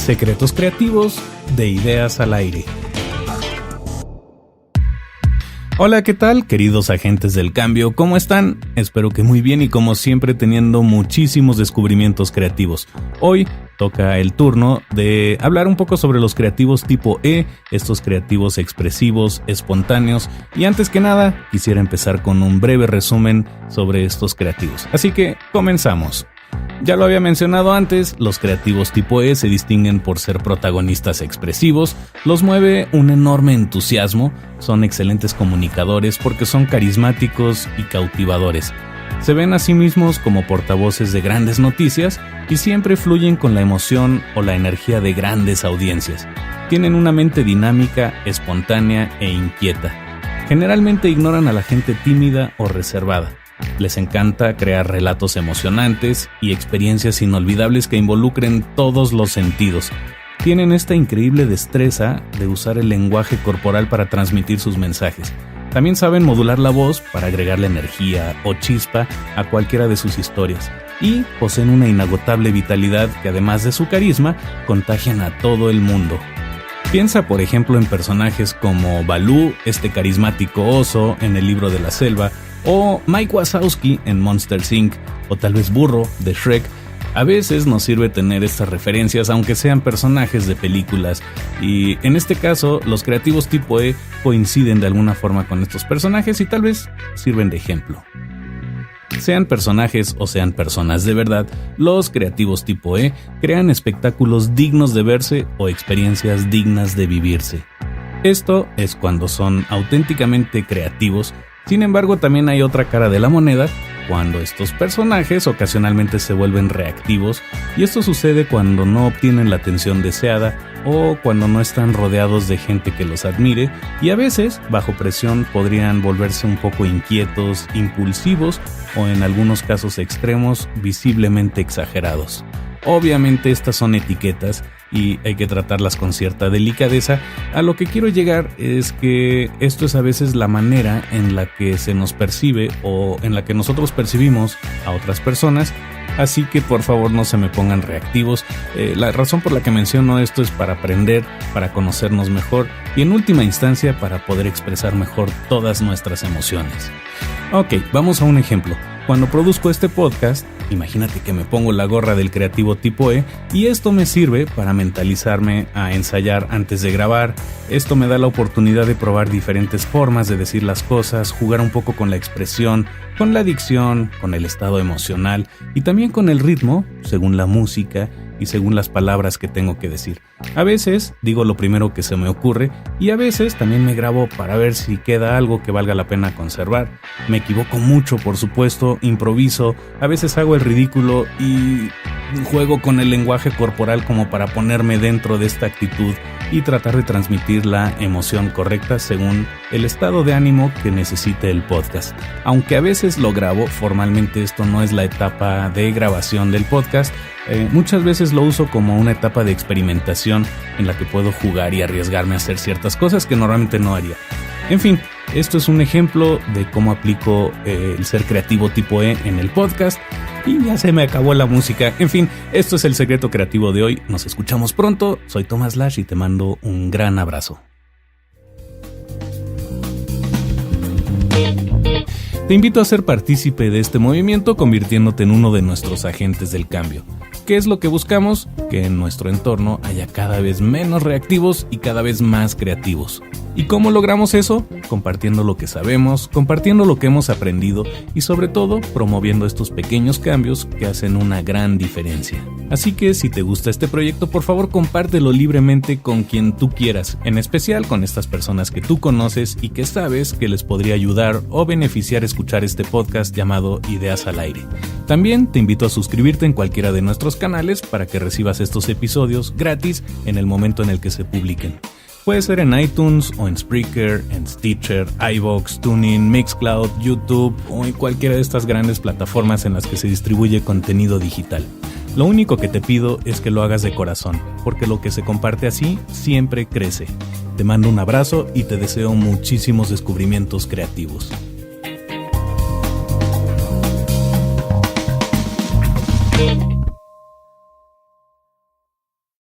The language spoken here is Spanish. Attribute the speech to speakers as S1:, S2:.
S1: Secretos creativos de Ideas al Aire. Hola, ¿qué tal, queridos agentes del cambio? ¿Cómo están? Espero que muy bien y como siempre teniendo muchísimos descubrimientos creativos. Hoy toca el turno de hablar un poco sobre los creativos tipo E, estos creativos expresivos, espontáneos, y antes que nada quisiera empezar con un breve resumen sobre estos creativos. Así que comenzamos. Ya lo había mencionado antes, los creativos tipo E se distinguen por ser protagonistas expresivos, los mueve un enorme entusiasmo, son excelentes comunicadores porque son carismáticos y cautivadores. Se ven a sí mismos como portavoces de grandes noticias y siempre fluyen con la emoción o la energía de grandes audiencias. Tienen una mente dinámica, espontánea e inquieta. Generalmente ignoran a la gente tímida o reservada. Les encanta crear relatos emocionantes y experiencias inolvidables que involucren todos los sentidos. Tienen esta increíble destreza de usar el lenguaje corporal para transmitir sus mensajes. También saben modular la voz para agregarle energía o chispa a cualquiera de sus historias. Y poseen una inagotable vitalidad que, además de su carisma, contagian a todo el mundo. Piensa, por ejemplo, en personajes como Baloo, este carismático oso en El Libro de la Selva, o Mike Wazowski en Monsters, Inc., o tal vez Burro de Shrek. A veces nos sirve tener estas referencias aunque sean personajes de películas, y en este caso los creativos tipo E coinciden de alguna forma con estos personajes y tal vez sirven de ejemplo. Sean personajes o sean personas de verdad, los creativos tipo E crean espectáculos dignos de verse o experiencias dignas de vivirse. Esto es cuando son auténticamente creativos. Sin embargo, también hay otra cara de la moneda, cuando estos personajes ocasionalmente se vuelven reactivos, y esto sucede cuando no obtienen la atención deseada o cuando no están rodeados de gente que los admire, y a veces, bajo presión, podrían volverse un poco inquietos, impulsivos o en algunos casos extremos, visiblemente exagerados. Obviamente estas son etiquetas y hay que tratarlas con cierta delicadeza. A lo que quiero llegar es que esto es a veces la manera en la que se nos percibe o en la que nosotros percibimos a otras personas, así que por favor no se me pongan reactivos. La razón por la que menciono esto es para aprender, para conocernos mejor y en última instancia para poder expresar mejor todas nuestras emociones. Ok, vamos a un ejemplo. Cuando produzco este podcast, imagínate que me pongo la gorra del creativo tipo E y esto me sirve para mentalizarme a ensayar antes de grabar. Esto me da la oportunidad de probar diferentes formas de decir las cosas, jugar un poco con la expresión, con la dicción, con el estado emocional y también con el ritmo, según la música y según las palabras que tengo que decir. A veces digo lo primero que se me ocurre y a veces también me grabo para ver si queda algo que valga la pena conservar. Me equivoco mucho, por supuesto, improviso, a veces hago el ridículo y juego con el lenguaje corporal como para ponerme dentro de esta actitud y tratar de transmitir la emoción correcta según el estado de ánimo que necesite el podcast. Aunque a veces lo grabo, formalmente esto no es la etapa de grabación del podcast. Muchas veces lo uso como una etapa de experimentación en la que puedo jugar y arriesgarme a hacer ciertas cosas que normalmente no haría. En fin, esto es un ejemplo de cómo aplico el ser creativo tipo E en el podcast. Y ya se me acabó la música. En fin, esto es el secreto creativo de hoy. Nos escuchamos pronto. Soy Tomás Lash y te mando un gran abrazo. Te invito a ser partícipe de este movimiento convirtiéndote en uno de nuestros agentes del cambio. ¿Qué es lo que buscamos? Que en nuestro entorno haya cada vez menos reactivos y cada vez más creativos. ¿Y cómo logramos eso? Compartiendo lo que sabemos, compartiendo lo que hemos aprendido y sobre todo promoviendo estos pequeños cambios que hacen una gran diferencia. Así que si te gusta este proyecto, por favor compártelo libremente con quien tú quieras, en especial con estas personas que tú conoces y que sabes que les podría ayudar o beneficiar escuchar este podcast llamado Ideas al Aire. También te invito a suscribirte en cualquiera de nuestros canales para que recibas estos episodios gratis en el momento en el que se publiquen. Puede ser en iTunes o en Spreaker, en Stitcher, iVoox, TuneIn, Mixcloud, YouTube o en cualquiera de estas grandes plataformas en las que se distribuye contenido digital. Lo único que te pido es que lo hagas de corazón, porque lo que se comparte así siempre crece. Te mando un abrazo y te deseo muchísimos descubrimientos creativos.